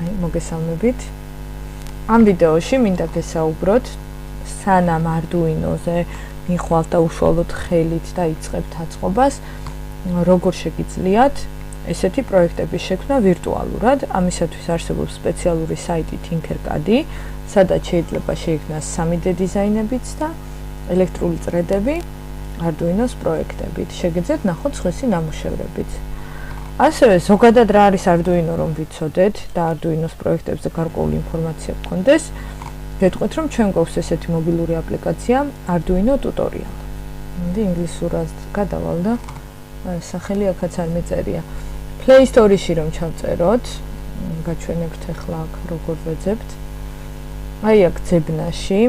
აი, მოგესალმებით. ამ ვიდეოში მინდა გესაუბროთ, სანამ Arduino-ზე მიხვალთ და უშუალოდ ხელით დაიწყებთ აწყობას, როგორ შეგიძლიათ ესეთი პროექტების შექმნა ვირტუალურად. ამისათვის არსებობს სპეციალური საიტი Tinkercad-ი, სადაც შეიძლება შეიქმნას 3D დიზაინებიც და ელექტრული წრედები Arduino-ს პროექტებით. შეგიძლიათ ნახოთ სხვისი ნამუშევრებიც. ასევე ზოგადად რა არის Arduino, რომ ვიცოდეთ და Arduino-ს პროექტებზე გარკვეული ინფორმაცია გქონდეს, გეტყვით, რომ ჩვენ გვაქვს ესეთი მობილური აპლიკაცია Arduino tutorial. მოდი ინგლისურად გადავალ და სახელი აქაც არ მეწერია. Play Store-ში რომ ჩავწეროთ, გაჩვენებთ ახლა აქ როგორ ვეძებთ. აი აქ ძებნაში,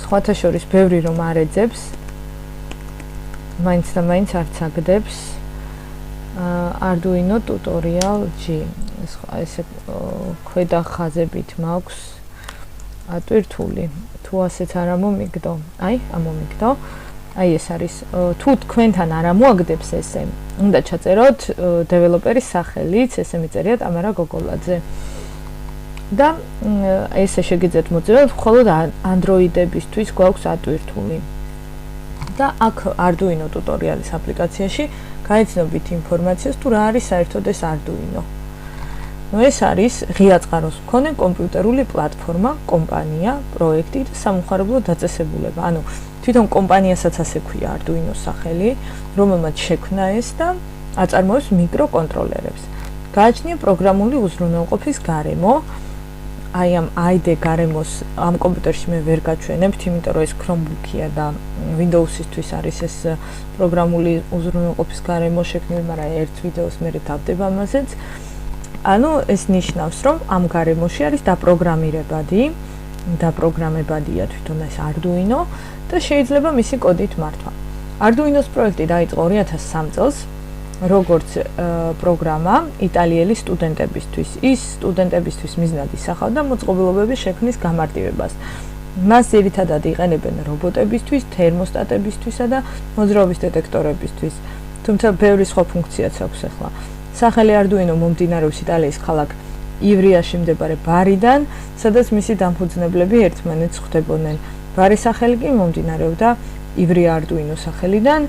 სხვათა შორის ბევრი რომ არ ეძებს, მაინც და მაინც არც აგდებს. Arduino tutorial G. ესე ქვედა ხაზებით მაქვს ატვირთული. თუ ასეც არ მომიგდო, აი, ამომიგდო. აი ეს არის, თუ თქვენთან არ მოაგდებს ესე, უნდა ჩაწეროთ დეველოპერის სახელიც, ესე მიწერიათ ამარა გოგოლაძე. და ესე შეგიძლიათ მოწეროთ, მხოლოდ Android-ებისთვის გვაქვს ატვირთული. და აქ Arduino tutorial-ის აპლიკაციაში გაიცნობთ ინფორმაციას, თუ რა არის საერთოდ ეს Arduino. ეს არის ღია წყაროს მქონე კომპიუტერული პლატფორმა, კომპანია, პროექტი და სამხარებლო დაწესებულება. ანუ თვითონ კომპანიასაც ასე ქვია Arduino-ს სახელი, რომელმაც შექმნა ეს და აწარმოებს მიკროკონტროლერებს. გააჩნია პროგრამული უზრუნველყოფის გარემო. აი ამ ID გარემოს ამ კომპიუტერში მე ვერ გაჩვენებთ, იმიტომ რომ ეს Chromebook-ია და Windows-ისთვის არის ეს პროგრამული უზრუნველყოფის გარემო შექმნილი, მაგრამ ერთ ვიდეოს მე დავდება ამაზეც. ანუ ეს ნიშნავს, რომ ამ გარემოში არის დაპროგრამებადია თვითონ ეს Arduino და შეიძლება მისი კოდით მართვა. Arduino-ს პროექტი დაიწყო 2003 წელს, როგორც პროგრამა იტალიელი სტუდენტებისთვის. ის სტუდენტებისთვის მიზნად ისახავდა მოწყობილობების შექმნის გამარტივებას. მას ძირითადად იყენებენ რობოტებისთვის, თერმოსტატებისთვისა და მოძრაობის დეტექტორებისთვის. თუმცა ბევრი სხვა ფუნქციაც აქვს ახლა. სახელი Arduino მომდინარეობს იტალიის ქალაქ ივრიაში მდებარე ბარიდან, სადაც მისი დამფუძნებლები ერთმანეთს ხვდებოდნენ. ბარის სახელი კი მომდინარეობდა ივრია Arduino სახელიდან,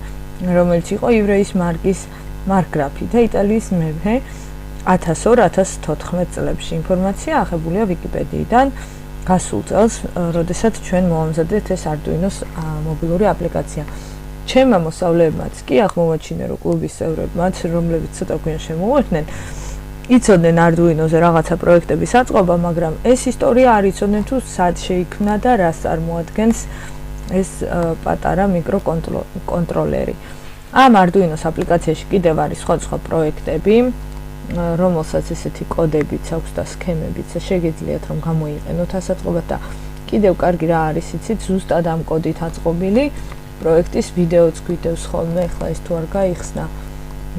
რომელიც იყო ივრეის მარკის მარკგრაფი და იტალიის მეფე 1002-1014 წლებში. ინფორმაცია აღებულია Wikipediaიდან გასულ წელს, როდესაც ჩვენ მოამზადეთ ეს Arduino-ს მობილური აპლიკაცია. ჩემმა მოსწავლეებმაც კი აღმოვაჩინე, რომ კლუბის წევრებმაც, რომლებიც ცოტა გვიან შემოვარდნენ, იცოდნენ Arduino-ზე რაღაცა პროექტების აწყობა, მაგრამ ეს ისტორია არ იცოდნენ, თუ სად შეიქმნა და რას წარმოადგენს ეს პატარა მიკროკონტროლერი. ამ Arduino-ს აპლიკაციაში კიდევ არის სხვადასხვა პროექტები, რომელსაც ესეთი კოდებიც აქვს და სქემებიც, შეგიძლიათ რომ გამოიყენოთ ასაწყობად და კიდევ კარგი რა არის, იცით, ზუსტად ამ კოდით აწყობილი პროექტის ვიდეოც გვიდევს ხოლმე, ახლა ეს თუ არ გაიხსნა,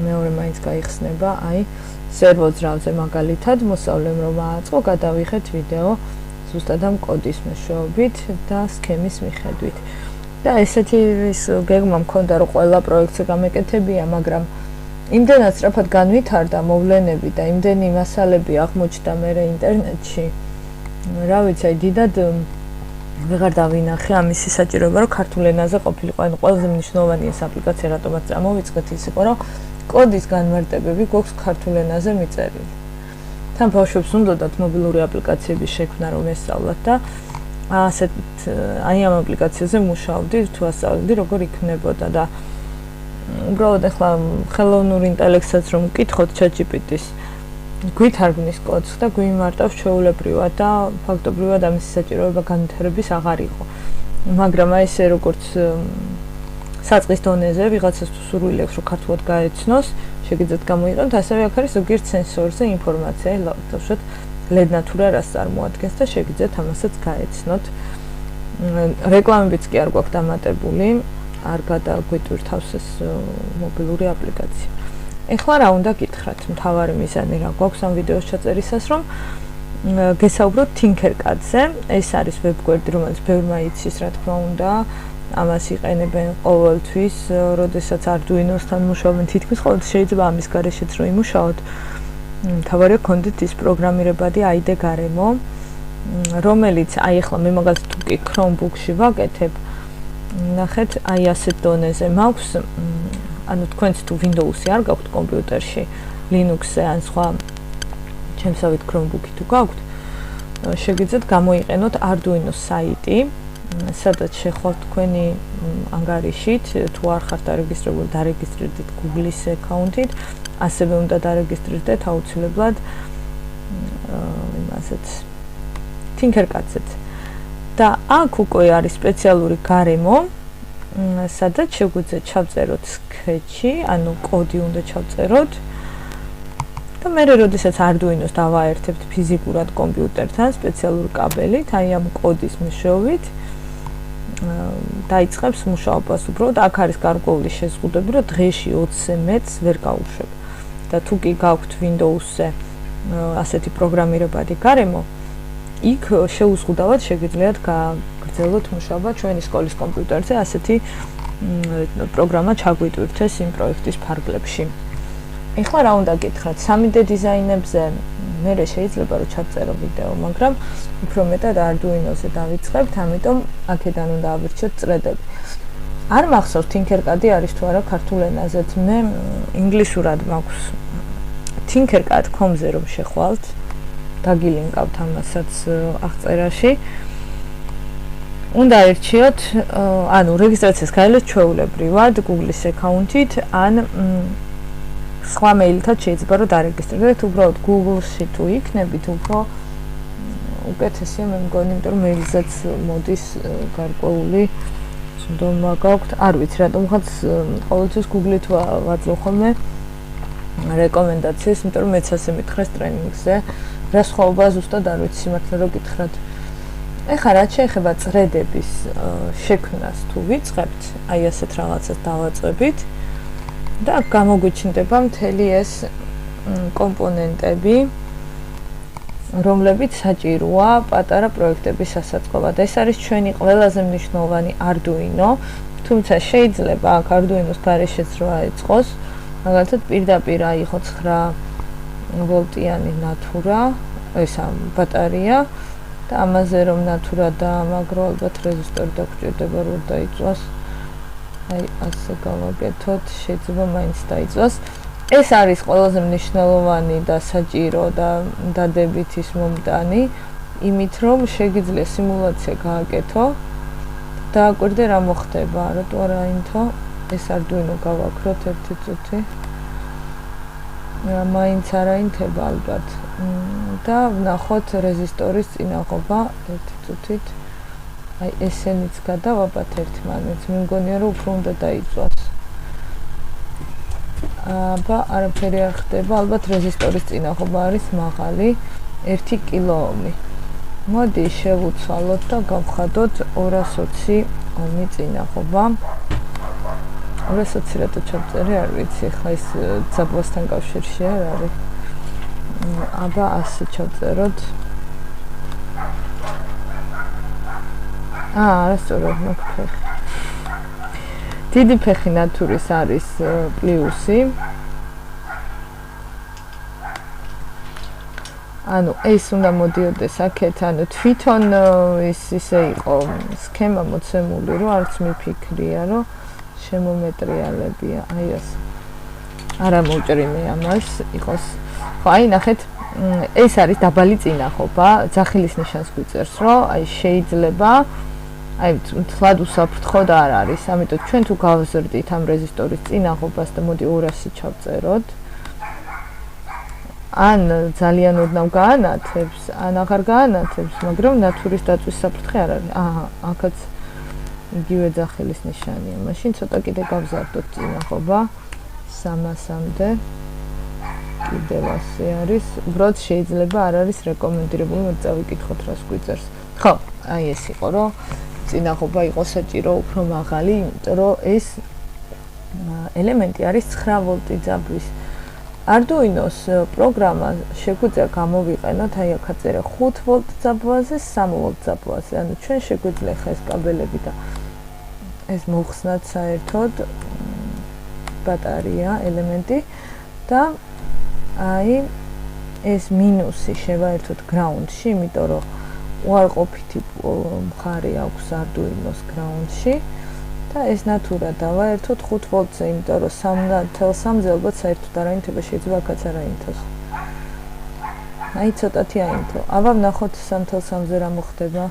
მეორე მაინც გაიხსნება, აი, სერვოძრავზე მაგალითად, მოსწავლემ რომ ააწყო, გადავიღეთ ვიდეო ზუსტად ამ კოდის მეშვეობით და სქემის მიხედვით. და ესეთი ის გეგმა მქონდა, რომ ყველა პროექტზე გამეკეთებია, მაგრამ იმდენად სწრაფად განვითარდა მოვლენები და იმდენი მასალები აღმოჩნდა მე ინტერნეტში. რა ვიცი, აი დიდად ვეღარ დავინახე ამისი საჭიროება, რომ ქართულ ენაზე ყოფილიყო. ანუ ყველაზე მნიშვნელოვანი ეს აპლიკაცია რატომაც წამოვიწყეთ, ის იყო, რომ კოდის განმარტებები გვაქვს ქართულ ენაზე მიწერილი. თან ბავშვებს უნდათ მობილური აპლიკაციების შექმნა რომ ესწავლათ და ასეთ აი ამ აპლიკაციაზე მუშაობდი, თუ ასწავლდი როგორ იქნებოდა და უბრალოდ ახლა ხელოვნურ ინტელექტსაც რომ ვკითხოთ ChatGPT-ს გვითარგმნის კოდს და გვიმარტავს ჩვეულებრივად და ფაქტობრივად ამის საჭიროება განვითარების აღარ იყო. მაგრამ აი ესე როგორც საწყის დონეზე ვიღაცას თუ სურვილი აქვს რომ ქართულად გაეცნოს, შეგიძლიათ გამოიყენოთ, ასევე აქ არის ზოგიერთ სენსორზე ინფორმაცია, ლავტავშოთ ლედნა თუ რას წარმოადგენს და შეგიძლიათ ამასაც გაეცნოთ. რეკლამებიც კი არ გვაქვს დამატებული, არ გადაგვიტვირთავს ეს მობილური აპლიკაცია. ეხლა რა უნდა გითხრათ, მთავარი მიზანი რა გვაქვს ამ ვიდეოს ჩაწერისას, რომ გესაუბროთ Tinkercad-ზე. ეს არის ვებგვერდი, რომელიც ბევრმა იცის, რა თქმა უნდა. ამას იყენებენ ყოველთვის, როდესაც Arduino-სთან მუშაობენ, თითქმის ყოველთვის შეიძლება ამის გარეშეც რომ იმუშაოთ. თავარია გქონდეთ ის პროგრამირებადი IDE გარემო, რომელიც აი ახლა მე მაგალითად თუ კი Chromebook-ში ვაკეთებ, ნახეთ, აი ასეთ დონეზე მაქვს, ანუ თქვენც თუ Windows-ი არ გაქვთ კომპიუტერში, Linux-ზე ან სხვა ჩემსავით Chromebook-ი თუ გაქვთ, შეგიძლიათ გამოიყენოთ Arduino საიტი, სადაც შეხვალთ თქვენი ანგარიშით, თუ არ ხართ დარეგისტრირებული, დარეგისტრირდით Google-ის აკაუნტით, ასევე უნდა დარეგისტრირდეთ აუცილებლად იმასაც Tinkercad-ზე. და აქ უკვე არის სპეციალური გარემო, სადაც შეგვიძლია ჩავწეროთ Scratch-ი, ანუ კოდი უნდა ჩავწეროთ. და მე როდესაც Arduino-ს დავაერთებთ ფიზიკურად კომპიუტერთან სპეციალური კაბელით, აი ამ კოდის მეშვეობით დაიწყებს მუშაობას. უბრალოდ აქ არის გარკვეული შეზღუდვები, რომ დღეში 20-ზე მეტს ვერ გავუშვებ. და თუ კი გაქვთ Windows-ზე ასეთი პროგრამირებადი გარემო, იქ შეუზღუდავად შეგიძლიათ გაგრძელოთ მუშაობა ჩვენი სკოლის კომპიუტერზე, ასეთი პროგრამა ჩაგვიტვირთეს იმ პროექტის ფარგლებში. ეხლა რა უნდა გითხრათ, 3D დიზაინებზე მე შეიძლება რომ ჩაწერო ვიდეო, მაგრამ უფრო მეტად Arduino-ზე დავიწყებთ, ამიტომ აქედან უნდა ავირჩიოთ წრედები. არ მახსოვს Tinkercad-ი არის თუ არა ქართულ ენაზეც, მე ინგლისურად მაქვს Tinkercad.com-ზე რომ შეხვალთ, დაგილინკავთ ამასაც აღწერაში. უნდა ერჩიოთ, ანუ რეგისტრაციას გაელოთ ჩვეულებრივად Google-ის აკაუნტით, ან სხვა მეილითაც შეიძლება რომ დარეგისტრირდეთ, უბრალოდ Google-ში თუ იქნებით, უფრო უკეთესია მე მგონი, იმიტომ რომ მეილზეც მოდის გარკვეული ცუდომა გაქვთ. არ ვიცი, რატომღაც ყოველთვის Google-ით ვაძლევ ხოლმე რეკომენდაციას, იმიტომ რომ მეც ასე მითხრეს ტრენინგზე. რა სხვაობა ზუსტად არ ვიცი, სიმართლე რომ გითხრათ. ეხლა რაც შეეხება წრედების შექმნას თუ ვიწყებთ, აი ასეთ რაღაცას დავაწვევით და გამოგვიჩნდება მთელი ეს კომპონენტები, რომლებიც საჭიროა პატარა პროექტების სასაწყობად. ეს არის ჩვენი ყველაზე მნიშვნელოვანი Arduino, თუმცა შეიძლება აქ Arduino-ს გარეშეც რა ეწყოს, მაგალითად პირდაპირ აიღო 9 ვოლტიანი ნათურა, ეს ბატარეა და ამაზე რომ ნათურა დაამაგრო, ალბათ რეზისტორი დაგჭირდება რომ დაიწვას. აი ასე გავაკეთოთ, შეიძლება მაინც დაიწვას. ეს არის ყველაზე მნიშვნელოვანი და საჭირო და დადებით ის მომტანი, იმით რომ შეგიძლია სიმულაცია გააკეთო და დააკვირდე რა მოხდება, რატო არ აინთო ეს Arduino გავაქროთ 1 წუთი. მაინც არ აინთება ალბათ და ვნახოთ რეზისტორის წინაღობა 1 წუთით. აი ესენიც გადავაბათ ერთმანეთს, მე მგონია რომ უფრო უნდა დაიწვას. აბა არაფერი არ ხდება, ალბათ რეზისტორის წინაღობა არის მაღალი, 1 კილოომი. მოდი შევუცვალოთ და გავხადოთ 220 ომი წინაღობა. 220 რატო ჩავწერე, არ ვიცი, ხა ეს ძაბვასთან კავშირში არ არის. აბა ასე ჩავწეროთ. არასწორად მოგფეხი. დიდი ფეხი ნათურის არის პლუსი. ანუ ეს უნდა მოდიოდეს აქეთ, ანუ თვითონ ის ისე იყო სქემა მოცემული, რომ არც მიფიქრია, რომ შემომეტრიალებია, აი ეს. არა მოვჭრინე ამას, იყოს. ხო, აი ნახეთ, ეს არის დაბალი წინაღობა, ძახილის ნიშანს გვიწერს, რომ აი შეიძლება აი თლად უსაფრთხოდ არ არის, ამიტომ ჩვენ თუ გავზრდით ამ რეზისტორის წინაღობას და მოდი 200 ჩავწეროთ. ან ძალიან ოდნავ გაანათებს, ან აღარ გაანათებს, მაგრამ ნათურის დაწვის საფრთხე არ არის. აქაც იგივე ძახილის ნიშანია. მაშინ ცოტა კიდე გავზარდოთ წინაღობა 300-მდე. კიდევ ასე არის. უბრალოდ შეიძლება არ არის რეკომენდირებული, მოდი წავიკითხოთ რას გვიწერს. ხო, აი ეს იყო, რომ წინაღობა იყოს საჭირო უფრო მაღალი, იმიტომ რომ ეს ელემენტი არის 9 ვოლტი ძაბვის. Arduino-s პროგრამა შეგვიძლია გამოვიყენოთ, აი აქ აწერა 5 ვოლტ ძაბვაზე, 3 ვოლტ ძაბვაზე. ანუ ჩვენ შეგვიძლია ხა ეს კაბელები და ეს მოხსნათ საერთოდ ბატარეა ელემენტი და აი ეს მინუსი შევაერთოთ ground-ში, იმიტომ რომ უარყოფითი მხარი აქვს Arduino-ს ground-ში და ეს ნატურა დავაერთოთ 5 ვოლტზე, იმიტომ რომ 3.3-ზე ალბათ საერთოდ არ აინთება, შეიძლება აქაც არ აინთოს. აი ცოტათი აინთო. აბა ვნახოთ 3.3-ზე რა მოხდება.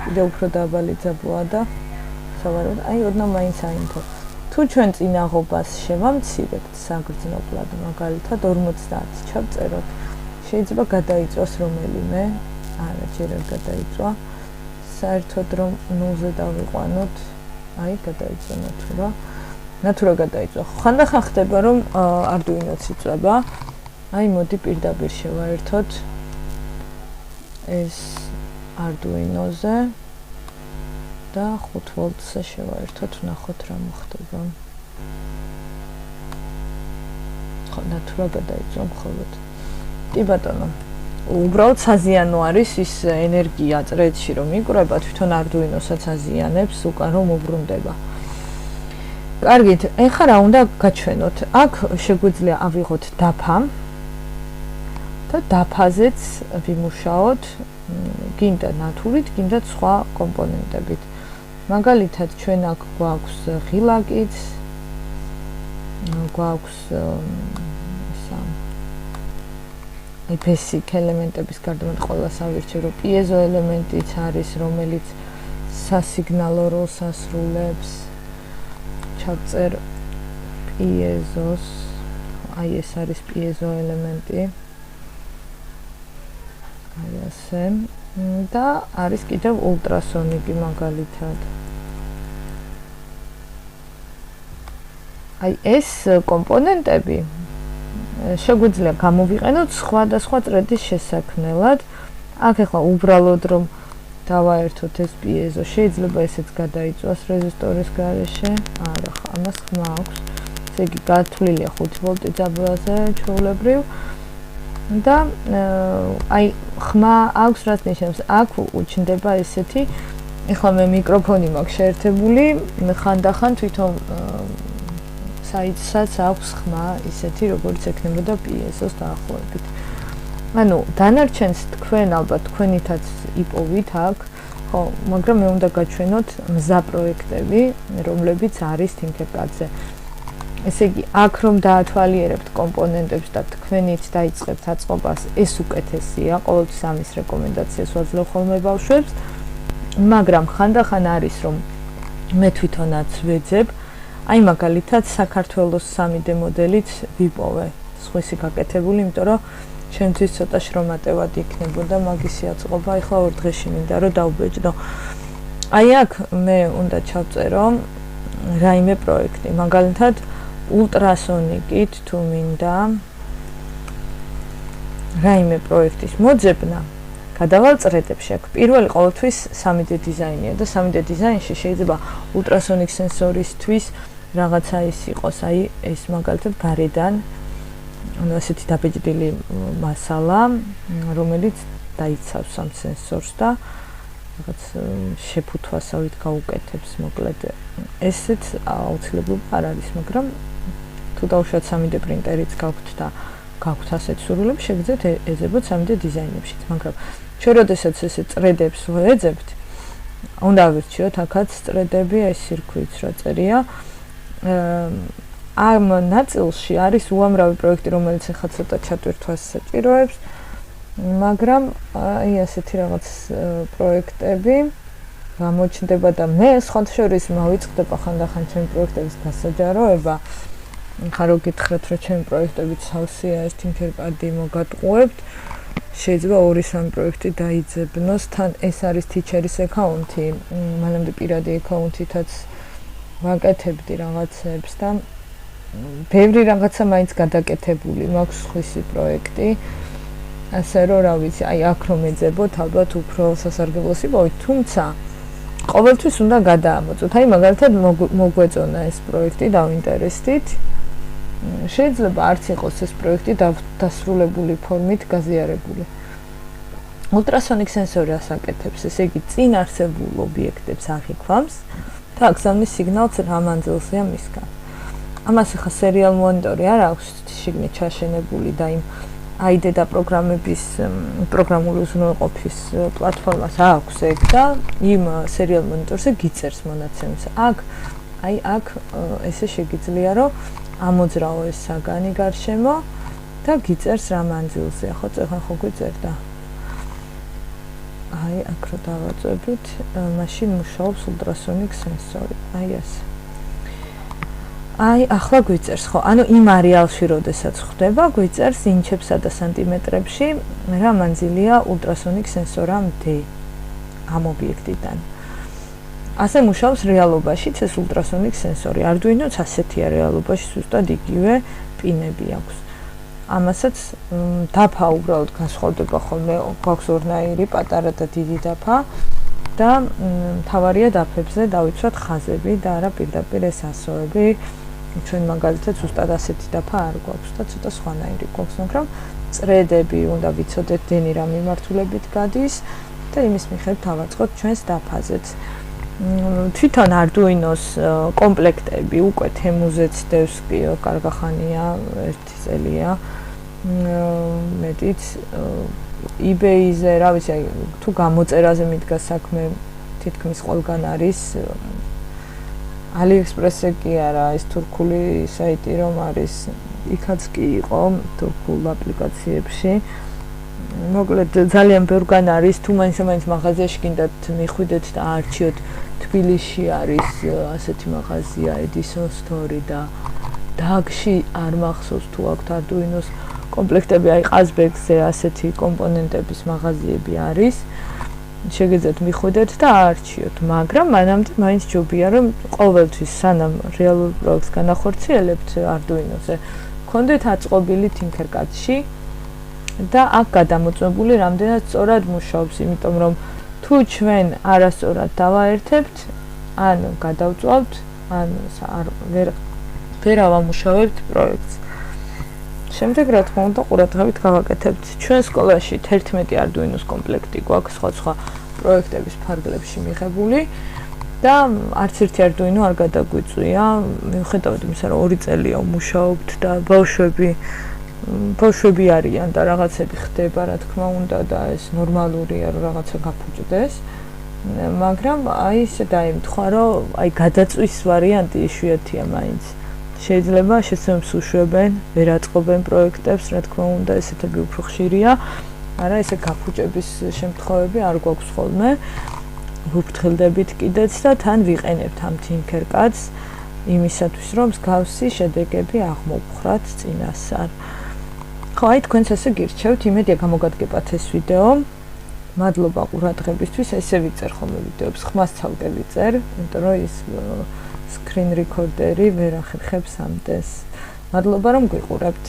კიდე უფრო დაბალი ძაბოა და სავარაუდოდ აი ოდნავ მაინც აინთო. თუ ჩვენ წინაღობას შევამცირებთ საგრძნობლად, მაგალითად 50 ჩავწეროთ, შეიძლება გადაიწვას რომელიმე, არა ჯერ არ გადაიწვა. საერთოდ რომ 0-ზე დავიყვანოთ, აი გადაიწვა ნატურა გადაიწვა. ხანდახან ხდება რომ Arduino-ც იწვება. აი მოდი პირდაპირ შევაერთოთ ეს Arduino-ზე და 5 ვოლტზე შევაერთოთ, ვნახოთ რა მოხდება. ხო, ნატურა გადაიწვა მხოლოდ. კი ბატონო. უბრალოდ საზიანო არის ის ენერგია წრეებში რომ იკვრება, თვითონ Arduino-საც აზიანებს უკან რომ უბრუნდება. კარგით, ეხლა რა უნდა გაჩვენოთ? აქ შეგვიძლია ავიღოთ დაფა და დაფაზეც ვიმუშაოთ, გინდა ნატურით, გინდა სხვა კომპონენტებით. მაგალითად, ჩვენ აქ გვაქვს ღილაკიც, გვაქვს აი basic ელემენტების გარდა მე ყველას ავირჩევ, რომ პიეზო ელემენტიც არის, რომელიც სასიგნალო როლს ასრულებს. ჩავწერ პიეზოს, აი ეს არის პიეზო ელემენტი. აი ასე და არის კიდევ ულტრასონიკი მაგალითად. აი ეს კომპონენტები შეგვიძლია გამოვიყენოთ სხვადასხვა წრედის შესაქმნელად. აქ ახლა უბრალოდ რომ დავაერთოთ ეს პიეზო, შეიძლება ესეც გადაიწვას რეზისტორის გარეშე. არა, ამას ხმა აქვს. ესე იგი გათვლილია 5 ვოლტი ძაბულაზე ჩვეულებრივ. და აი ხმა აქვს რაც ნიშნავს, აქ უჩნდება ესეთი, ეხლა მე მიკროფონი მაქვს შეერთებული, ხანდახან თვითონ საიტსაც აქვს ხმა ისეთი, როგორც ექნებოდა პიეზოს დაახლოებით. ანუ დანარჩენს თქვენ ალბათ თქვენითაც იპოვით აქ, ხო, მაგრამ მე უნდა გაჩვენოთ მზა პროექტები, რომლებიც არის ThinkerPad-ზე. ესე იგი, აქ რომ დაათვალიერებთ კომპონენტებს და თქვენით დაიწყებთ აწყობას, ეს უკეთესია, ყოველთვის ამის რეკომენდაციას ვაძლევ ხოლმე ბავშვებს, მაგრამ ხანდახან არის რომ მე თვითონაც ვეძებ, აი მაგალითად საქართველოს 3D მოდელით ვიპოვე, სხვისი გაკეთებული, იმიტომ რომ ჩემთვის ცოტა შრომატევად იქნებოდა მაგისი აწყობა, ეხლა 2 დღეში მინდა რომ დავბეჭდო. აი აქ მე უნდა ჩავწერო რაიმე პროექტი, მაგალითად ულტრასონიკით თუ მინდა რაიმე პროექტის მოძებნა, გადავალ წრედებში. აქ პირველი ყოველთვის 3D დიზაინია და 3D დიზაინში შეიძლება ულტრასონიკ სენსორისთვის რაღაცა ის იყოს, აი ეს მაგალითად გარედან ანუ ასეთი დაბეჭდილი მასალა, რომელიც დაიცავს ამ სენსორს და რაღაც შეფუთვასავით გაუკეთებს, მოკლედ ესეც აუცილებლად არ არის, მაგრამ თუ დავუშვათ 3D პრინტერიც გაქვთ და გაქვთ ასეთ სურვილები, შეგიძლიათ ეძებოთ 3D დიზაინებშიც, მაგრამ ჩვენ როდესაც ესე წრედებს ვეძებთ, უნდა ავირჩიოთ აქაც წრედები, ეს სირქვიც რა წერია. ამ ნაწილში არის უამრავი პროექტი, რომელიც ახლა ცოტა ჩატვირთვას საჭიროებს, მაგრამ აი ასეთი რაღაც პროექტები გამოჩნდება და მე სხვათა შორის მოვიწყდება ხანდახან ჩემი პროექტების დასაჯაროება. ხა რო გითხრათ, რომ ჩემი პროექტები სავსეა, ეს ThinkerPad-ი მოგატყუებთ, შეიძლება 2-3 პროექტი დაიძებნოს, თან ეს არის teacher-ის აკაუნთი, მანამდე პირადი აკაუნთითაც ვაკეთებდი რაღაცებს და ბევრი რაღაცა მაინც გადაკეთებული მაქვს სხვისი პროექტი. ასე რომ რა ვიცი, აი აქ რომ ეძებოთ, ალბათ უფრო სასარგებლოს იპოვით, თუმცა ყოველთვის უნდა გადაამოწოთ. აი მაგალითად მოგვეწონა ეს პროექტი დავინტერესდით. შეიძლება არც იყოს ეს პროექტი დასრულებული ფორმით გაზიარებული. ულტრასონიკ სენსორი ასაკეთებს, ესე იგი წინ არსებულ ობიექტებს აღიქვამს და აგზავნის სიგნალს რა მანძილზეა მისგან. ამას ახლა სერიალ მონიტორი არ აქვს შიგნით ჩაშენებული და იმ აი დედა პროგრამული უზრუნველყოფის პლატფორმას აქვს ეგ და იმ სერიალ მონიტორზე გიწერს მონაცემს. აქ ესე შეგიძლია რომ ამოძრაო ეს საგანი გარშემო და გიწერს რა მანძილზე. ხო, წეხან ხო გვიწერდა. აი აქ რო დავაწვევით, მაშინ მუშაობს ულტრასონიკ სენსორი. აი ასე. აი ახლა გვიწერს, ხო? ანუ იმ არეალში როდესაც ხდება, გვიწერს ინჩებსა და სანტიმეტრებში რა მანძილია ულტრასონიკ სენსორამდე ამ ობიექტიდან. ასე მუშაობს რეალობაშიც ეს ულტრასონიკ სენსორი. Arduino-ც ასეთია რეალობაში, ზუსტად იგივე პინები აქვს. ამასაც დაფა უბრალოდ განსხვავდება ხოლმე, გვაქვს ორნაირი, პატარა და დიდი დაფა და მთავარია დაფებზე დავიცვათ ხაზები და არა პირდაპირ ეს ასოები. ჩვენ მაგალითად ზუსტად ასეთი დაფა არ გვაქვს და ცოტა სხვანაირი გვაქვს, მაგრამ წრედები უნდა ვიცოდეთ დენი რა მიმართულებით გადის და იმის მიხედვით დავაწყოთ ჩვენს დაფაზეც. თვითონ Arduino-ს კომპლექტები უკვე თემუზეც დევს კი კარგახანია, 1 წელია. მეტიც eBay-ზე, რა ვიცი, თუ გამოწერაზე მიდგა საქმე, თითქმის ყველგან არის. AliExpress-ზე კი არა, ეს თურქული საიტი რომ არის, იქაც კი იყო თურქულ აპლიკაციებში. მოკლედ ძალიან ბევრგან არის, თუ მაინც მაღაზიაში გინდათ მიხვიდეთ და არჩიოთ, თბილისში არის ასეთი მაღაზია Edison Store და დაგში არ მახსოვს თუ აქვთ Arduino-ს კომპლექტები, აი ყაზბეგზე ასეთი კომპონენტების მაღაზიები არის. შეგეძათ მიხვიდეთ და არჩიოთ, მაგრამ მანამდე მაინც ჯობია რომ ყოველთვის სანამ რეალურ პროექტს განახორციელებთ Arduino-ზე, გქონდეთ აწყობილი Tinkercad-ში და აქ გადამოწმებული რამდენად სწორად მუშაობს, იმიტომ რომ თუ ჩვენ არასწორად დავაერთებთ, ან გადავწვალთ, ან ვერ ავამუშავებთ პროექტს. შემდეგ რა თქმა უნდა ყურადღებით გავაკეთებთ. ჩვენ სკოლაში 11 Arduino-s კომპლექტი გვაქვს სხვა პროექტების ფარგლებში მიღებული და არც ერთი Arduino არ გადაგვიწვია, მიუხედავად იმისა, რომ 2 წელია ვმუშაობთ და ბავშვები არიან და რაღაცები ხდება, რა თქმა უნდა და ეს ნორმალურია რომ რაღაცა გაფუჭდეს. მაგრამ აი ესე დაემთხვა, რომ აი გადაწვის ვარიანტი იშვიათია მაინც. შეიძლება შეცდომებს უშვებენ, ვერ აწყობენ პროექტებს, რა თქმა უნდა, ესეთები უფრო ხშირია. არა, ესე გაფუჭების შემთხვევები არ გვაქვს ხოლმე. ვუფრთხილდებით კიდეც და თან ვიყენებთ ამ Tinkercad-ს იმისათვის, რომ მსგავსი შედეგები აღმოვხვრათ წინასწარ. ხო, აი თქვენს ასე გირჩევთ, იმედია გამოგადგებათ ეს ვიდეო. მადლობა ყურადღებისთვის, ესე ვიწერ ხოლმე ვიდეოებს, ხმას ცალკე ვიწერ, იმიტომ რომ ის screen recorder-ი ვერ ახერხებს ამ დეს. მადლობა რომ გვიყურებთ.